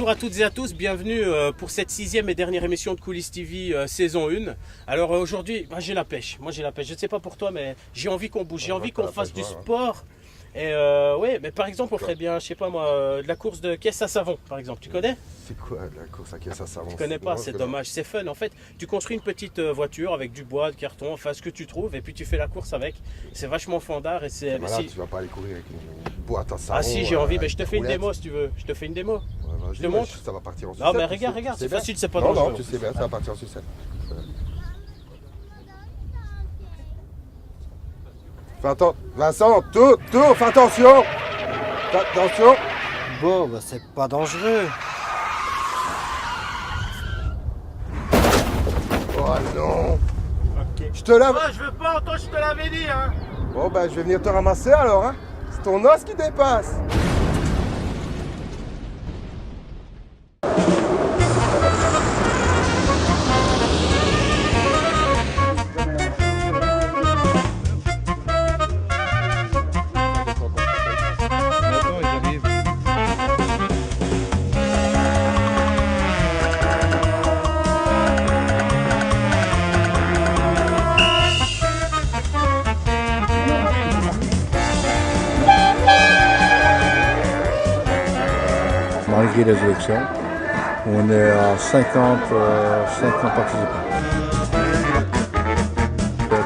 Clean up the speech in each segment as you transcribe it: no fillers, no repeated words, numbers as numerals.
bonjour à toutes et à tous, bienvenue pour cette 6e et dernière émission de Coulisses TV saison 1. Alors aujourd'hui, j'ai la pêche, moi j'ai la pêche, je ne sais pas pour toi mais j'ai envie qu'on bouge, j'ai envie qu'on fasse du sport. Et ouais, mais par exemple on ferait bien, je sais pas moi, de la course de caisse à savon par exemple, tu connais? C'est quoi de la course à caisse à savon? Tu connais pas, c'est dommage, c'est fun en fait. Tu construis une petite voiture avec du bois, de carton, enfin ce que tu trouves et puis tu fais la course avec. C'est vachement fandard et c'est... Malade, tu vas pas aller courir avec une boîte à savon. Ah si, j'ai envie, mais je te fais une démo si tu veux, je te fais une démo. Ouais, je te montre. Ça va partir en sucette. Non mais regarde, c'est facile, c'est pas dangereux. Non, tu sais bien, ça va partir en sucette. Vincent, tout, fais attention. Attention. Bon, bah c'est pas dangereux. Oh non. Ok. Je te lave. Moi je veux pas, toi je te l'avais dit hein. Bon ben je vais venir te ramasser alors hein. C'est ton os qui dépasse. Malgré les élections, on est à 50 participants.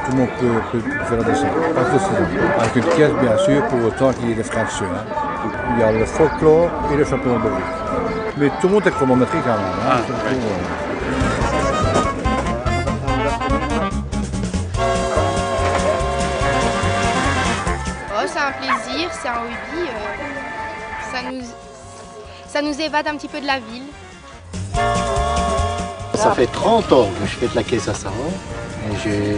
Tout le monde peut faire la descente, pas de souci. Avec une caisse bien sûr, pour autant qu'il y ait des fractions. Il y a le folklore et le championnat de Belgique. Mais tout le monde est chronométré quand même. Oh, c'est un plaisir, c'est un hobby. Ça nous évade un petit peu de la ville. Ça fait 30 ans que je fais de la caisse à savon. Et j'ai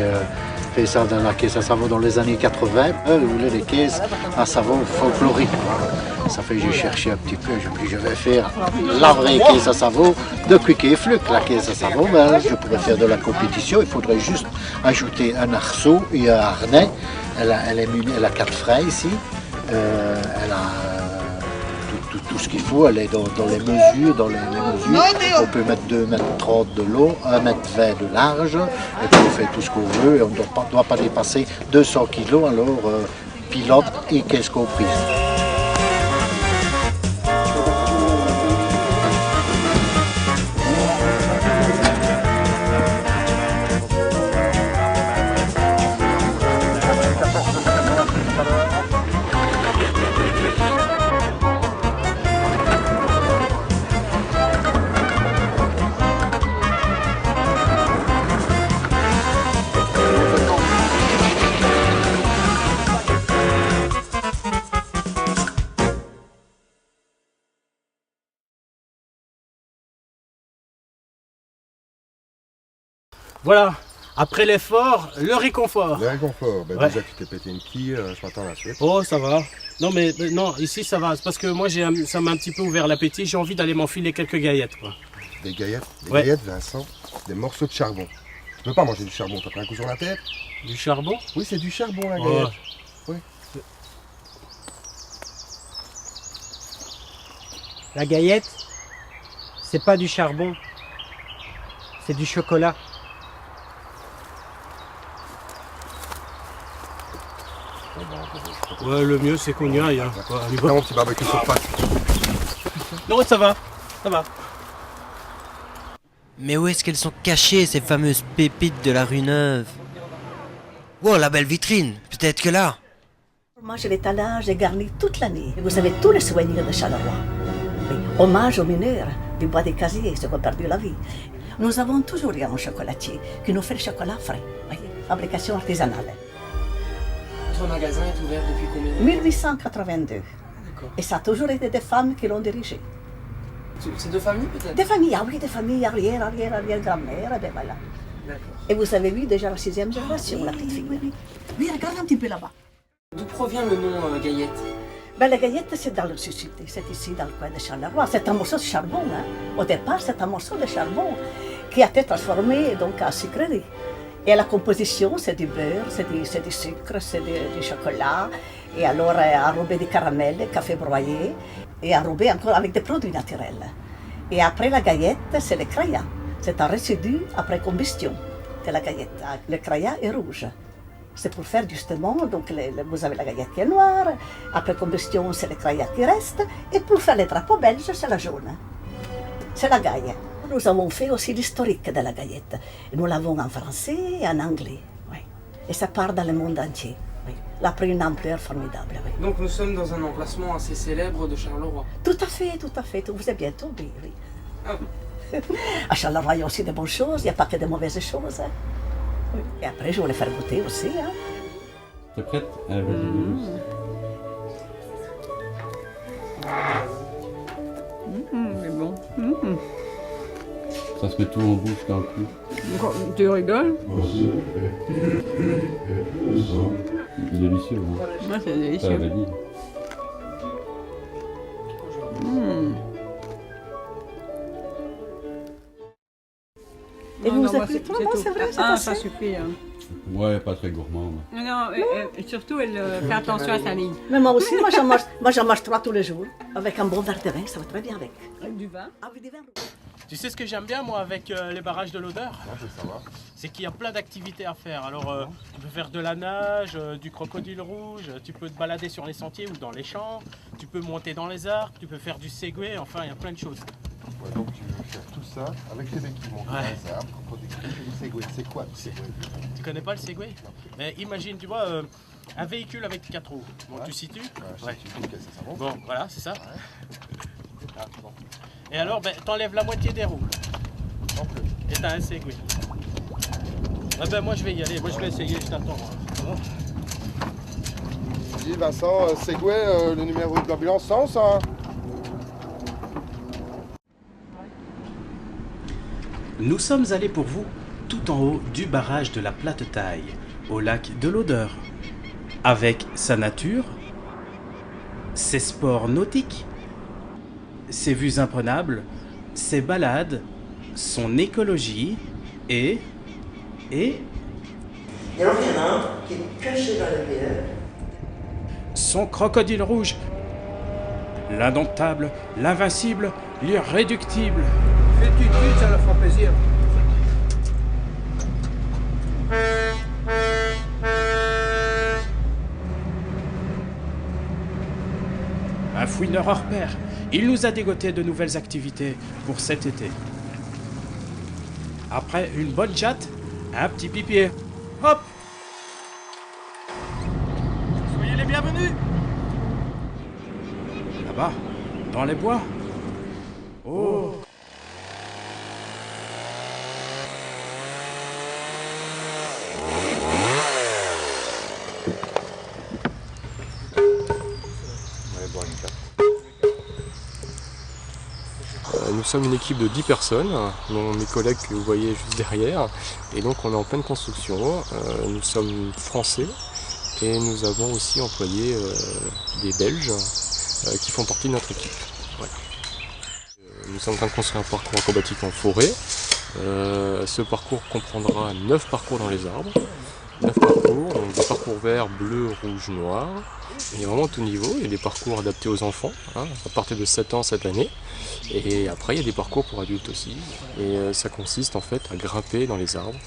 fait ça dans la caisse à savon dans les années 80. Je voulais des caisses à savon folkloriques. Ça fait que j'ai cherché un petit peu, je vais faire la vraie caisse à savon de Quick et Fluke. La caisse à savon, je pourrais faire de la compétition. Il faudrait juste ajouter un arceau et un harnais. Elle a 4 freins ici. Elle a tout ce qu'il faut, elle est dans les mesures, on peut mettre 2,30 m de long, 1,20 m de large, et puis on fait tout ce qu'on veut, et on ne doit pas dépasser 200 kg, alors pilote et caisse comprise. Voilà, après l'effort, le réconfort. Le réconfort, Ouais. déjà tu t'es pété une quille, je m'attends à la suite. Oh ça va. Non mais non, ici ça va, c'est parce que moi ça m'a un petit peu ouvert l'appétit, j'ai envie d'aller m'enfiler quelques gaillettes quoi. Des gaillettes, Ouais. Vincent, des morceaux de charbon. Tu peux pas manger du charbon, t'as pris un coup sur la tête? Du charbon? Oui, c'est du charbon la Oh. gaillette. Oui. La gaillette, c'est pas du charbon, c'est du chocolat. Ouais, le mieux c'est qu'on y aille. Hein. Ouais, on y va. Non, petit barbecue sur pattes. Non, ça va, ça va. Mais où est-ce qu'elles sont cachées, ces fameuses pépites de la rue Neuve? Wow, la belle vitrine, peut-être que là. Moi, je l'étalage est garni toute l'année. Et vous avez tous les souvenirs de Charleroi. Oui. Hommage aux mineurs du bois des casiers, ceux qui ont perdu la vie. Nous avons toujours eu un chocolatier qui nous fait le chocolat frais. Voyez, fabrication artisanale. Votre magasin est ouvert depuis combien de temps? 1882. D'accord. Et ça a toujours été des femmes qui l'ont dirigé. C'est de famille peut-être? Des familles, ah oui, des familles, arrière-grand-mère, et bien voilà. D'accord. Et vous avez vu déjà la 6e génération, la petite fille. Oui, regarde un petit peu là-bas. D'où provient le nom Gaillette? Ben, la Gaillette, c'est dans le sud, c'est ici, dans le coin de Charleroi. C'est un morceau de charbon. Hein. Au départ, c'est un morceau de charbon qui a été transformé donc, en sucrerie. Et la composition, c'est du beurre, c'est du sucre, c'est du chocolat, et alors enrobé de caramel, café broyé, et enrobé encore avec des produits naturels. Et après la gaillette, c'est le craya. C'est un résidu après combustion de la gaillette. Le craya est rouge. C'est pour faire justement, donc vous avez la gaillette qui est noire, après combustion c'est le craya qui reste, et pour faire les drapeaux belges c'est la jaune. C'est la gaille. Nous avons fait aussi l'historique de la gaillette. Nous l'avons en français et en anglais. Oui. Et ça part dans le monde entier. Oui. Elle a pris une ampleur formidable. Oui. Donc nous sommes dans un emplacement assez célèbre de Charleroi. Tout à fait, tout à fait. Vous êtes bien tombé, oui. Ah. À Charleroi, il y a aussi de bonnes choses, il n'y a pas que de mauvaises choses. Hein. Oui. Et après, je voulais faire goûter aussi. Hein. T'es prête? Vas-y. C'est bon. Ça se met tout en bouche d'un coup. Tu rigoles? C'est délicieux. Hein. Moi, c'est Ça délicieux. valide. Et vous moi, avez tout, tout. c'est vrai, c'est Ah, assez. ça suffit. Hein. Ouais, pas très gourmand. Mais... Non, surtout, elle fait attention à sa ligne. Mais moi aussi, moi j'en mange 3 tous les jours. Avec un bon verre de vin, ça va très bien avec. Avec du vin. Avec du vin rouge. Tu sais ce que j'aime bien moi avec les barrages de l'Odeur? C'est qu'il y a plein d'activités à faire. Alors tu peux faire de la nage, du crocodile rouge, tu peux te balader sur les sentiers ou dans les champs, tu peux monter dans les arbres, tu peux faire du segway, enfin il y a plein de choses. Ouais, donc tu veux faire tout ça avec les mecs qui montent dans les arbres, crocodile et du segway. C'est quoi le segway? Tu connais pas le segway? Mais imagine, tu vois, un véhicule avec 4 roues. Bon, tu situes? Ouais. Ça monte. Bon, voilà, c'est ça. Ah, bon. Et alors, t'enlèves la moitié des roues. Et t'as un segway. Ah ben moi je vais y aller, moi je vais essayer, je t'attends. Dis Vincent, segway, le numéro de l'ambulance 100 ça? Nous sommes allés pour vous tout en haut du barrage de la Plate-Taille, au lac de l'Odeur, avec sa nature, ses sports nautiques, ses vues imprenables, ses balades, son écologie et... Et alors il y en a un qui est caché dans la bière. son crocodile rouge, l'indomptable, l'invincible, l'irréductible. Fais tout de suite, ça leur fera plaisir. Un fouineur hors pair, il nous a dégoté de nouvelles activités pour cet été. Après une bonne chatte, un petit pipier. Hop! Soyez les bienvenus! Là-bas, dans les bois. Oh! Nous sommes une équipe de 10 personnes, dont mes collègues que vous voyez juste derrière, et donc on est en pleine construction. Nous sommes français et nous avons aussi employé des Belges qui font partie de notre équipe. Voilà. Nous sommes en train de construire un parcours acrobatique en forêt. Ce parcours comprendra 9 parcours dans les arbres. 9 parcours, donc des parcours verts, bleus, rouges, noirs. Il y a vraiment tout niveau, il y a des parcours adaptés aux enfants, à partir de 7 ans cette année. Et après il y a des parcours pour adultes aussi. Et ça consiste en fait à grimper dans les arbres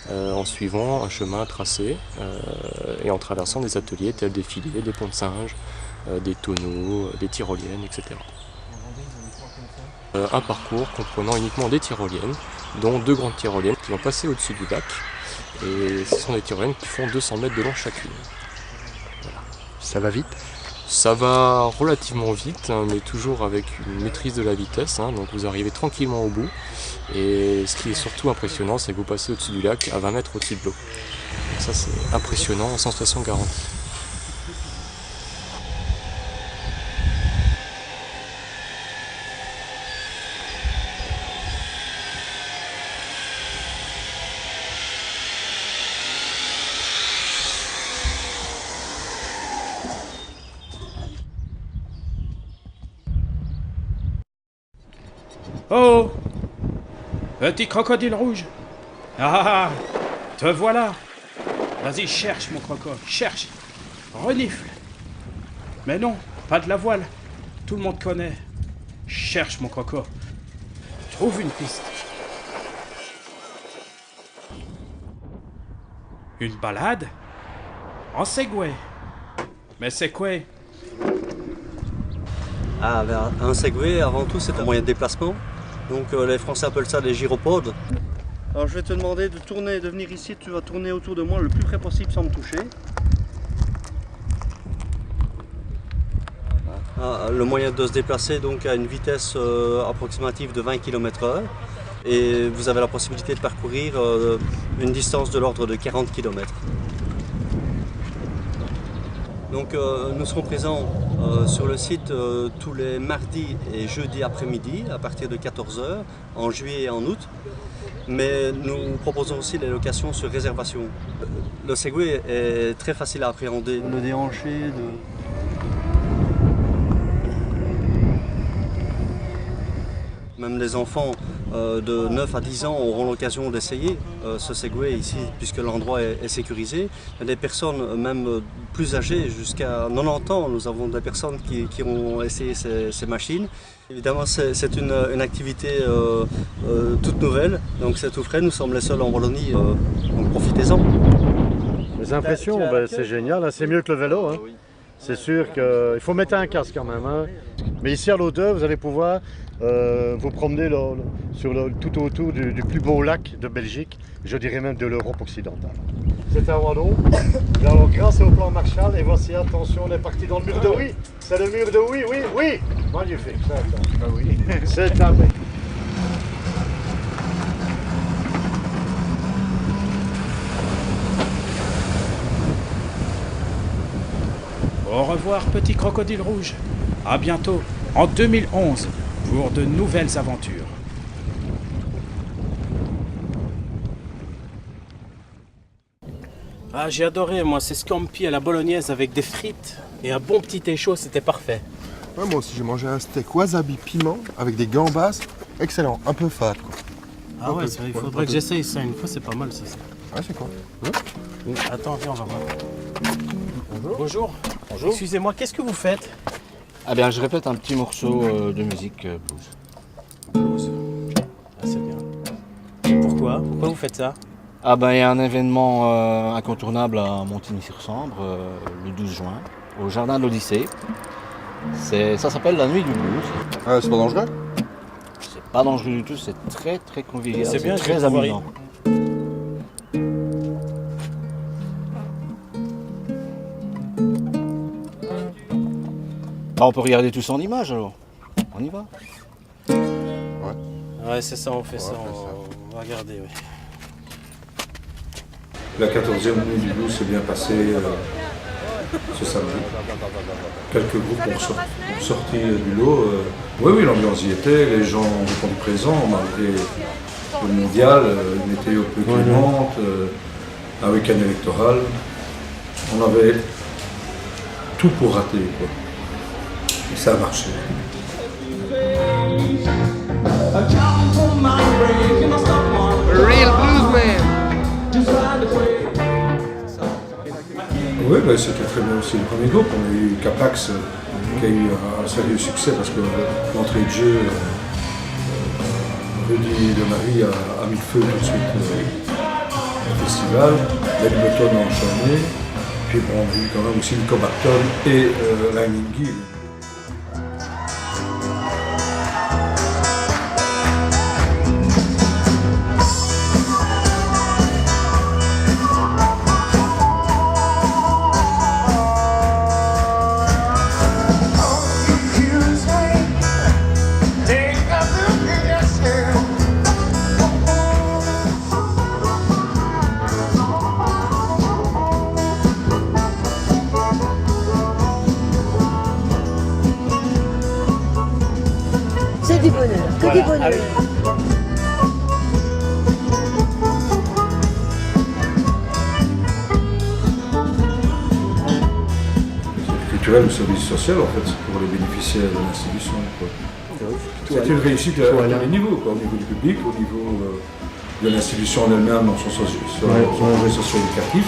en suivant un chemin tracé et en traversant des ateliers tels des filets, des ponts de singes, des tonneaux, des tyroliennes, etc. Un parcours comprenant uniquement des tyroliennes, dont 2 grandes tyroliennes qui vont passer au-dessus du lac. Et ce sont des tyroliennes qui font 200 mètres de long chacune. Voilà. Ça va vite? Ça va relativement vite, hein, mais toujours avec une maîtrise de la vitesse. Hein, donc vous arrivez tranquillement au bout. Et ce qui est surtout impressionnant, c'est que vous passez au-dessus du lac à 20 mètres au-dessus de l'eau. Ça c'est impressionnant, sensation garantie. Oh! Petit crocodile rouge! Ah! Te voilà! Vas-y, cherche mon croco, cherche! Renifle! Mais non, pas de la voile! Tout le monde connaît! Cherche mon croco! trouve une piste. Une balade en Segway. Mais c'est quoi? Ah, ben, un Segway, avant tout, c'est un moyen de déplacement. Donc les Français appellent ça des gyropodes. Alors je vais te demander de tourner, de venir ici, tu vas tourner autour de moi le plus près possible sans me toucher. Le moyen de se déplacer donc à une vitesse approximative de 20 km/h et vous avez la possibilité de parcourir une distance de l'ordre de 40 km. Donc nous serons présents sur le site tous les mardis et jeudis après-midi à partir de 14 h en juillet et en août. Mais nous proposons aussi les locations sur réservation. Le Segway est très facile à appréhender. Le déhanché, Même les enfants de 9 à 10 ans auront l'occasion d'essayer ce Segway ici, puisque l'endroit est sécurisé. Il y a des personnes même plus âgées, jusqu'à 90 ans, nous avons des personnes qui ont essayé ces machines. Évidemment, c'est une activité toute nouvelle, donc c'est tout frais, nous sommes les seuls en Wallonie, donc profitez-en. Les impressions, c'est génial, hein. C'est mieux que le vélo. Hein. C'est sûr qu'il faut mettre un casque quand même. Hein. Mais ici à l'Aude, vous allez pouvoir vous promener tout autour du plus beau lac de Belgique, je dirais même de l'Europe occidentale. C'est un wallon. Alors grâce au plan Marshall, et voici, attention, on est parti dans le mur de oui. C'est le mur de oui, oui, oui. Magnifique, oui. C'est un mec. Au revoir, petit crocodile rouge. À bientôt, en 2011, pour de nouvelles aventures. Ah, j'ai adoré, moi, ces scampi à la bolognaise avec des frites et un bon petit thé chaud, c'était parfait. Ouais, moi aussi, j'ai mangé un steak wasabi piment avec des gambas. Excellent, un peu fade, quoi. Ah ouais, il faudrait que j'essaye ça une fois, c'est pas mal ça. Ah, c'est quoi? Attends, viens, on va voir. Bonjour. Bonjour. Excusez-moi, qu'est-ce que vous faites? Ah bien, je répète un petit morceau de musique blues. Blues. Ah, c'est bien. Pourquoi vous faites ça? Ah ben, il y a un événement incontournable à Montigny-sur-Sambre le 12 juin, au jardin de l'Odyssée. Ça s'appelle la nuit du blues. C'est pas dangereux? C'est pas dangereux du tout, c'est très très convivial. C'est bien, très amusant. On peut regarder tous en images alors. On y va. Ouais, c'est ça, on fait ça. On va regarder, oui. La 14e nuit du blues s'est bien passée ce samedi. Quelques groupes ont sorti du lot. Oui, l'ambiance y était, les gens ont répondu présents malgré le mondial, une météo peu clémente, un week-end électoral. On avait tout pour rater, quoi. Et ça a marché. Real bluesman. Oui, c'était très bien aussi le premier groupe. On a eu Capax qui a eu un sérieux succès parce que l'entrée de jeu, Rudy de Marie a mis le feu tout de suite au festival. L'Egleton a enchaîné. Puis on a eu quand même aussi le Cobacton et Lightning Gill. C'est du bonheur, que du bonheur. Culturel ou service social, en fait, c'est pour les bénéficiaires de l'institution. C'est une réussite à tous les niveaux, quoi, au niveau du public, au niveau de l'institution en elle-même, dans son projet socio-éducatif,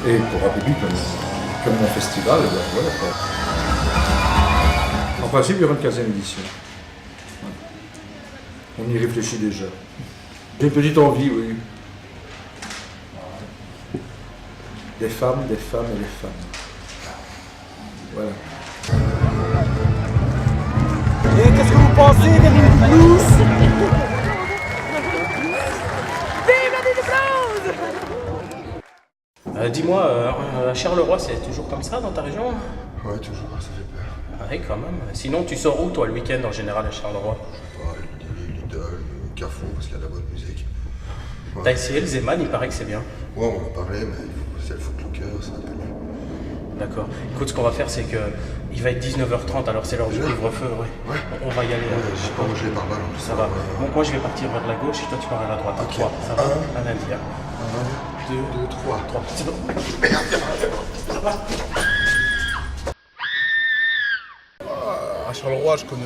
et pour un public comme un festival. Et voilà, quoi. En principe, il y aura une 15e édition. On y réfléchit déjà. J'ai une petite envie, oui. Des femmes et des femmes. Voilà. Et qu'est-ce que vous pensez des blues? Dis-moi, à Charleroi, c'est toujours comme ça dans ta région? Ouais, toujours, ça fait peur. Oui, quand même. Sinon, tu sors où, toi, le week-end, en général, à Charleroi? Lidl, Carrefour, parce qu'il y a de la bonne musique. Ouais. T'as essayé le Zeman, il paraît que c'est bien. Ouais, on en parlait, mais c'est le Footlocker, ça va pas mieux. D'accord. Écoute, ce qu'on va faire, c'est que il va être 19h30, alors c'est l'heure du couvre-feu, ouais. On va y aller. Je sais pas où je vais par balle. Ça va. Donc moi, je vais partir vers la gauche et toi, tu pars vers la droite. Ok. 3, ça va? Un lundi. 1, 2, 3. C'est bon. Ça va. À Charleroi, je connais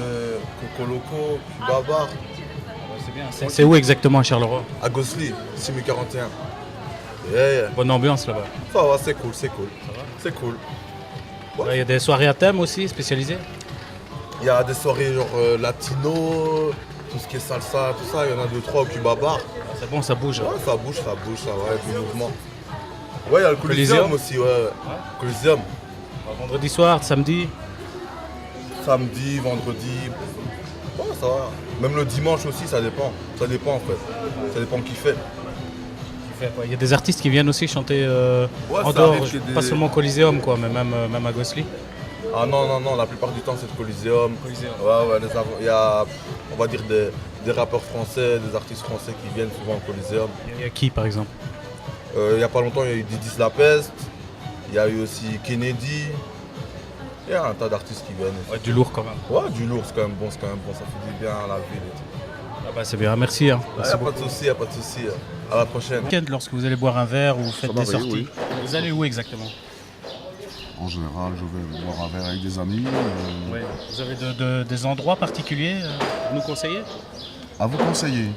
Coco Loco, Babar. C'est bien. C'est où exactement à Charleroi? À Gosselies, 6041. Yeah. Bonne ambiance là-bas. Ça va, c'est cool. C'est cool. Il y a des soirées à thème aussi, spécialisées? Il y a des soirées genre latino, tout ce qui est salsa, tout ça. Il y en a 2-3 au Cubabar. C'est bon, ça bouge. Ouais, ça bouge, ça va, du mouvement. Ouais, il y a le Coliseum aussi, ouais. Coliseum. Vendredi soir, samedi? Samedi, vendredi. Ouais, ça va. Même le dimanche aussi, ça dépend. Ça dépend en fait. Ça dépend qui fait. Il y a des artistes qui viennent aussi chanter en ça dehors, arrive pas seulement au Coliseum, quoi, mais même à Gosselies. Ah non, la plupart du temps c'est le Coliseum. Ouais, il y a, on va dire, des rappeurs français, des artistes français qui viennent souvent au Coliseum. Il y a qui par exemple? Il n'y a pas longtemps, il y a eu Didis La Peste, il y a eu aussi Kennedy. Il y a un tas d'artistes qui viennent. Ouais, du lourd quand même. Ouais, du lourd, c'est quand même bon, ça fait du bien à la ville et tout. Ah bah c'est bien, merci. Hein. Il n'y a pas de souci, À la prochaine. Lorsque vous allez boire un verre ou vous faites des sorties, oui. Vous allez où exactement? En général, je vais boire un verre avec des amis. Ouais. Vous avez des endroits particuliers à nous conseiller? À vous conseiller.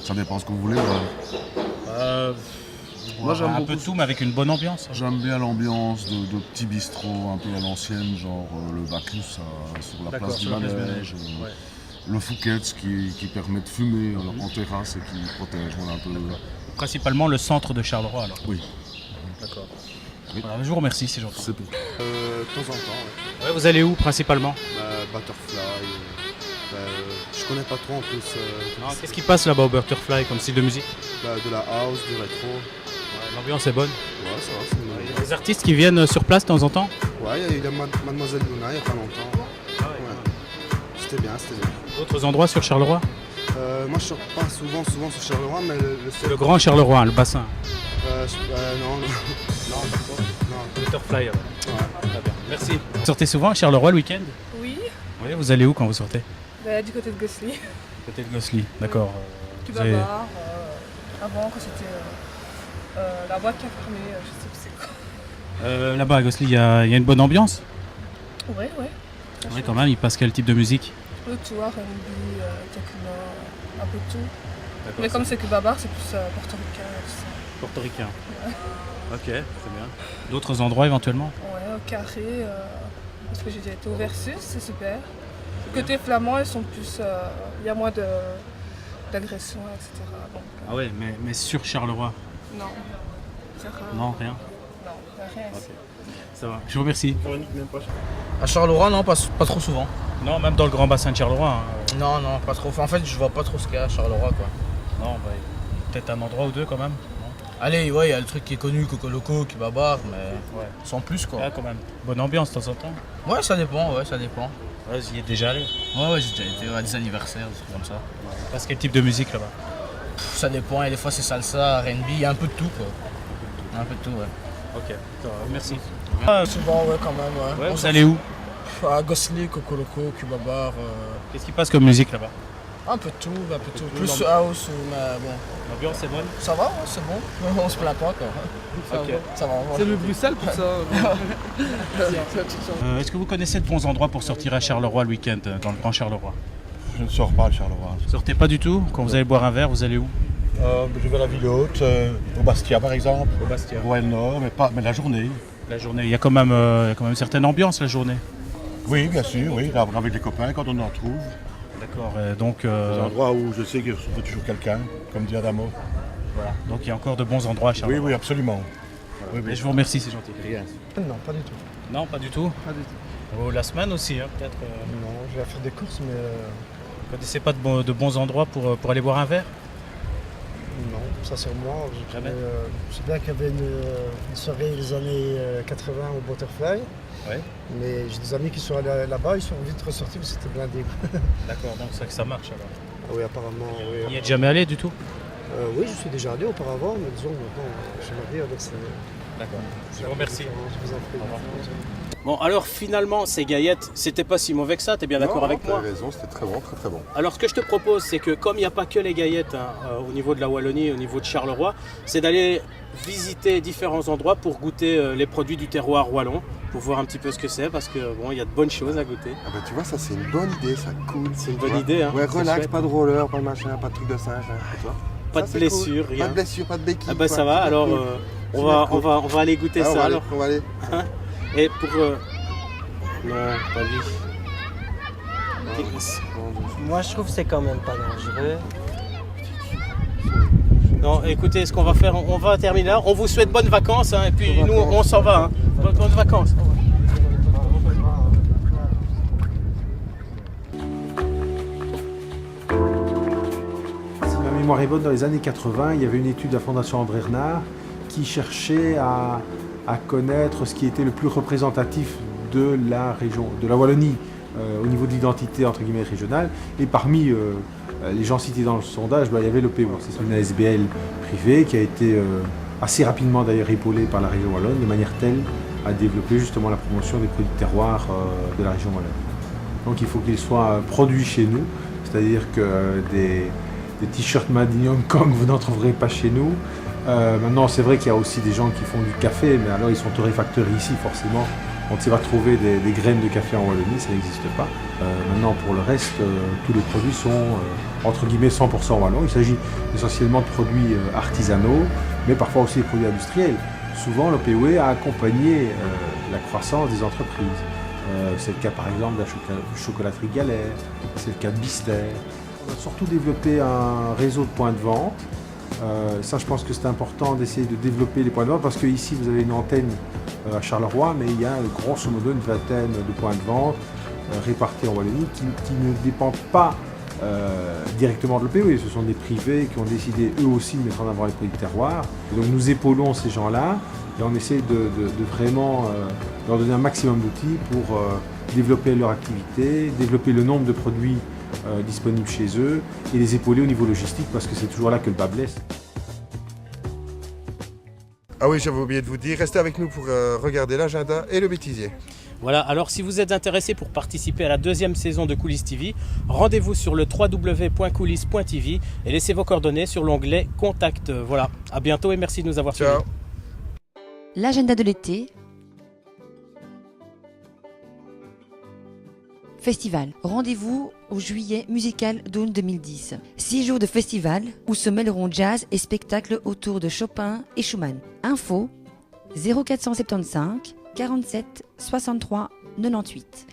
Ça dépend ce que vous voulez. Moi j'aime un peu tout, mais avec une bonne ambiance. J'aime bien l'ambiance de petits bistrots un peu à l'ancienne, genre le Bacchus sur la place du Manège. Le Fouquet's qui permet de fumer en terrasse et qui protège un peu. Principalement le centre de Charleroi alors? Oui. D'accord. Oui. Voilà, je vous remercie, c'est gentil. C'est bon. De temps en temps, ouais. Vous allez où principalement? Butterfly. Je connais pas trop en plus. Qu'est-ce qui passe là-bas au Butterfly comme style de musique? De la house, du rétro. L'ambiance est bonne? Ouais, ça va. Il y a des artistes qui viennent sur place de temps en temps? Ouais, il y a eu Mademoiselle Luna il n'y a pas longtemps. Ouais. C'était bien. D'autres endroits sur Charleroi? Moi je sors pas souvent sur Charleroi, mais le grand Charleroi, le bassin? Non. Butterfly. Ouais. Très bien. Merci. Vous sortez souvent à Charleroi le week-end? Oui. Oui. Vous allez où quand vous sortez? Du côté de Gosselies. Côté de Gosselies, d'accord. Cubabar, avant quand c'était la boîte qui a fermé, je sais plus c'est quoi. Là-bas à Gosselies, il y a une bonne ambiance? Ouais. Oui, quand même, il passe quel type de musique? Le tout, R&B, techno, un peu de tout. Mais comme c'est Cubabar, c'est plus portoricain. Portoricain. Ouais. Ok, très bien. D'autres endroits éventuellement? Ouais, au Carré, parce que j'ai déjà été au Versus, c'est super. Côté flamand, ils sont plus. Il y a moins d'agressions, etc. Donc, ah ouais, mais sur Charleroi? Non. Non, rien? Non, rien ici. Okay. Ça va, je vous remercie. À Charleroi, non, pas trop souvent. Non, même dans le grand bassin de Charleroi? Non, pas trop. En fait, je vois pas trop ce qu'il y a à Charleroi, quoi. Non, peut-être un endroit ou deux quand même. Allez, ouais, il y a le truc qui est connu, Coco Loco, Cubabar, mais sans plus, quoi. Ah, quand même. Bonne ambiance de temps en temps? Ouais, ça dépend. Ouais, j'y es déjà allé? Ouais, j'ai déjà été à des anniversaires, des trucs comme ça. Parce quel type de musique là-bas? Ça dépend, et des fois c'est salsa, R&B, il y a un peu de tout, quoi. Un peu de tout, ouais. Ok, merci. Souvent, ouais, quand même, ouais. Vous allez où? À Gosselies, Coco Loco, Cubabar. Qu'est-ce qui passe comme musique là-bas? Un peu de tout. Plus house, mais bon. L'ambiance est bonne? Ça va, c'est bon. On se plaint pas, quoi. Ça va. C'est le Bruxelles pour ça. Est-ce que vous connaissez de bons endroits pour sortir à Charleroi le week-end, dans le grand Charleroi? Je ne sors pas à Charleroi. Vous sortez pas du tout? Quand vous allez boire un verre, vous allez où? Je vais à la ville haute, au Bastia par exemple. Au Bastia. Rouen-Nord, mais la journée. La journée, il y a quand même une certaine ambiance la journée. Oui, bien sûr, oui, avec les copains quand on en trouve. D'accord, donc... Des endroits où je sais qu'il y a toujours quelqu'un, comme dit Adamo. Voilà, donc il y a encore de bons endroits à Charleroi. Oui, oui, absolument. Voilà. Oui, oui. Et je vous remercie, c'est gentil. Rien. Non, pas du tout. Non, pas du tout. Pas du tout. Oh, la semaine aussi, hein, peut-être. Non, je vais faire des courses, mais... Vous ne connaissez pas de bons endroits pour aller boire un verre? Non, ça c'est moi. Je sais bien qu'il y avait une soirée des années 80 au Butterfly. Ouais. Mais j'ai des amis qui sont allés là-bas, ils sont vite ressortis parce que c'était blindé. D'accord, donc c'est que ça marche alors. Oui, apparemment. Oui, Vous n'y êtes jamais allé du tout? Oui, je suis déjà allé auparavant, mais disons maintenant, j'aimerais bien avec ça. D'accord. Je vous remercie. Je vous en prie. Au revoir. Bon, alors finalement, ces gaillettes, c'était pas si mauvais que ça, t'es bien d'accord avec moi? Tu as raison, c'était très bon, très très bon. Alors ce que je te propose, c'est que comme il n'y a pas que les gaillettes au niveau de la Wallonie, au niveau de Charleroi, c'est d'aller visiter différents endroits pour goûter les produits du terroir wallon, pour voir un petit peu ce que c'est, parce que bon, il y a de bonnes choses à goûter. Ah bah tu vois, ça c'est une bonne idée, ça cool. C'est une bonne idée, hein. Ouais, relax, pas de roller, pas de machin, pas de truc de singe, hein. Et toi? Pas de blessure, cool. rien. Pas de blessure, pas de béquille. Ah bah ça va, alors on va aller goûter ça alors. On va aller. Et pour... Non, pas lui. Moi je trouve que c'est quand même pas dangereux. Non, écoutez, ce qu'on va faire, on va terminer là. On vous souhaite bonnes vacances, hein, et puis nous, on s'en va. Hein. Bonnes vacances. Si ma mémoire est bonne, dans les années 80, il y avait une étude de la Fondation André Renard qui cherchait à connaître ce qui était le plus représentatif de la région, de la Wallonie, au niveau de l'identité entre guillemets régionale. Et parmi les gens cités dans le sondage, il y avait l'OPO. C'est une ASBL privée qui a été assez rapidement d'ailleurs épaulée par la région wallonne, de manière telle à développer justement la promotion des produits de terroir de la région wallonne. Donc il faut qu'ils soient produits chez nous, c'est-à-dire que des t-shirts Made in Hong Kong, vous n'en trouverez pas chez nous. Maintenant, c'est vrai qu'il y a aussi des gens qui font du café, mais alors ils sont torréfacteurs ici, forcément. On ne sait pas trouver des graines de café en Wallonie, ça n'existe pas. Maintenant, pour le reste, tous les produits sont entre guillemets 100% wallons. Il s'agit essentiellement de produits artisanaux, mais parfois aussi des produits industriels. Souvent, l'OPOE a accompagné la croissance des entreprises. C'est le cas par exemple de la chocolaterie Galère, c'est le cas de Bister. On a surtout développé un réseau de points de vente. Ça, je pense que c'est important d'essayer de développer les points de vente parce qu'ici, vous avez une antenne à Charleroi, mais il y a grosso modo une vingtaine de points de vente répartis en Wallonie qui ne dépendent pas directement de l'OPOE. Ce sont des privés qui ont décidé eux aussi de mettre en avant les produits de terroir. Et donc nous épaulons ces gens-là et on essaie de vraiment leur donner un maximum d'outils pour développer leur activité, développer le nombre de produits disponibles chez eux et les épauler au niveau logistique parce que c'est toujours là que le bas blesse. Ah oui, j'avais oublié de vous dire, restez avec nous pour regarder l'agenda et le bêtisier. Voilà, alors si vous êtes intéressé pour participer à la deuxième saison de Coulisses TV, rendez-vous sur le www.coulisses.tv et laissez vos coordonnées sur l'onglet Contact. Voilà, à bientôt et merci de nous avoir suivis. L'agenda de l'été. Festival. Rendez-vous au juillet musical d'Aune 2010. 6 jours de festival où se mêleront jazz et spectacles autour de Chopin et Schumann. Info 0475 47 63 98.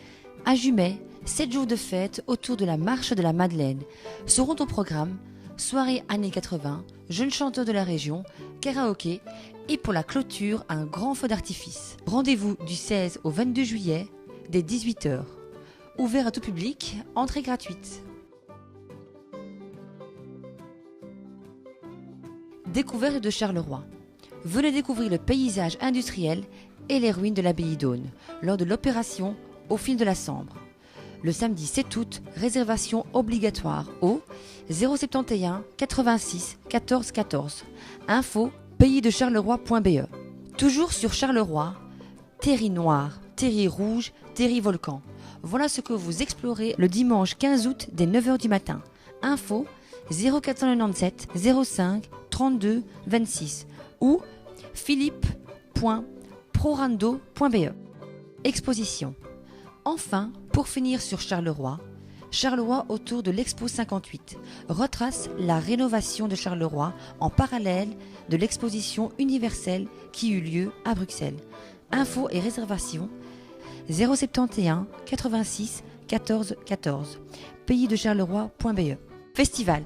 À Jumet, 7 jours de fête autour de la marche de la Madeleine. Seront au programme soirée années 80, jeunes chanteurs de la région, karaoké et pour la clôture, un grand feu d'artifice. Rendez-vous du 16 au 22 juillet dès 18h. Ouvert à tout public, entrée gratuite. Découverte de Charleroi. Venez découvrir le paysage industriel et les ruines de l'abbaye d'Aune lors de l'opération Au fil de la Sambre. Le samedi 7 août, réservation obligatoire au 071 86 14 14. Info paysdecharleroi.be. Toujours sur Charleroi, terri noir, terri rouge, terri volcan. Voilà ce que vous explorez le dimanche 15 août dès 9h du matin. Info 0497 05 32 26 ou philippe.prorando.be. Exposition. Enfin, pour finir sur Charleroi, Charleroi autour de l'Expo 58 retrace la rénovation de Charleroi en parallèle de l'exposition universelle qui eut lieu à Bruxelles. Infos et réservations 071 86 14 14. Pays-de-Charleroi.be. Festival.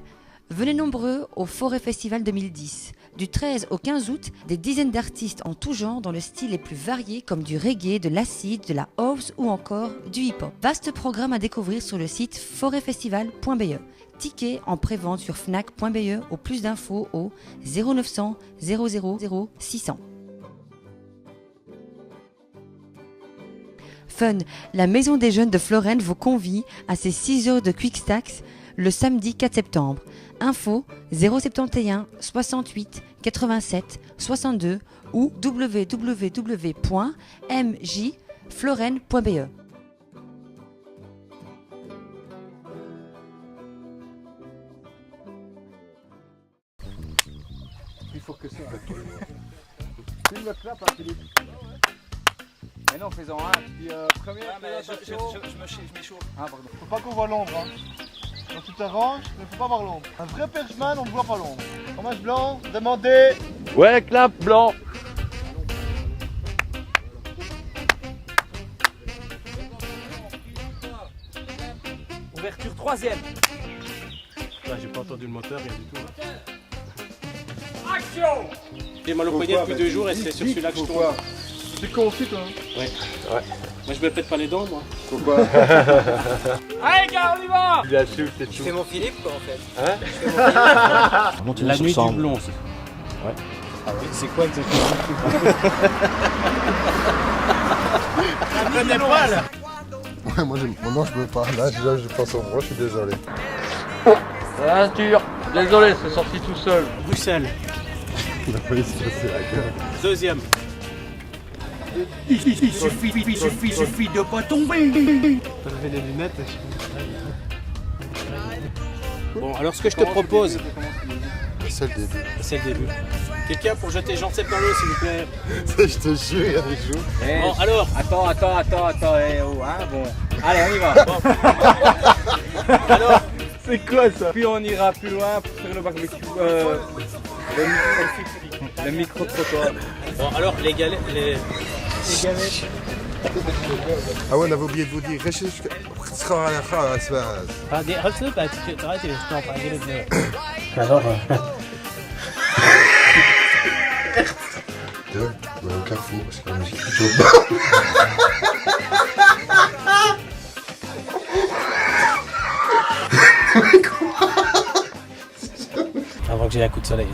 Venez nombreux au Forêt Festival 2010. Du 13 au 15 août, des dizaines d'artistes en tout genre dans le style les plus variés comme du reggae, de l'acid, de la house ou encore du hip-hop. Vaste programme à découvrir sur le site forêtfestival.be. Tickets en prévente sur fnac.be. Au plus d'infos au 0900 000 600. Fun, la Maison des Jeunes de Florence vous convie à ses 6 heures de Quick Stacks le samedi 4 septembre. Info 071 68 87 62 ou www.mjflorence.be. Plus fort que ça. Filme le clap, hein, Philippe. Mais non, faisons un. Puis première, je m'échauffe. Ah, pardon. Faut pas qu'on voit l'ombre. Hein. Quand tu t'arranges, mais faut pas voir l'ombre. Un vrai perchman, on ne voit pas l'ombre. Fromage blanc, demandez. Ouais, clap, blanc. Ouverture 3e. J'ai pas entendu le moteur, rien du tout. Action! J'ai mal au poignet depuis 2 jours et c'est sur celui-là que je tombe. C'est con aussi, toi. Ouais. Moi je me pète pas les dents, moi. Pourquoi? Allez, gars, on y va! Bien sûr, c'est Je fais mon Philippe, quoi, en fait. Hein? La nuit du blond. Ouais. Ah oui, c'est quoi exactement? Je connais pas, là. Ouais, moi, non, je peux pas. Là, déjà, je pense au bras, je suis désolé. Ceinture. Désolé, c'est sorti tout seul. Bruxelles. La police, c'est la gueule. 2e. Il suffit de pas tomber. T'as levé les lunettes. Bon, alors ce que je te propose, c'est le début. C'est le début. Quelqu'un pour jeter Jean-Sepp dans l'eau, s'il vous plaît. Je te jure, il y a des jours. Bon, alors. Attends, oh, hein, bon. Allez, on y va. Alors, c'est quoi ça? Puis on ira plus loin pour faire le barbecue. Le micro-trottoir. Bon, alors, les galettes. Ah ouais, on avait oublié de vous dire. Alors. Au carrefour, parce que la musique est plutôt Avant que j'ai un coup de soleil. Là.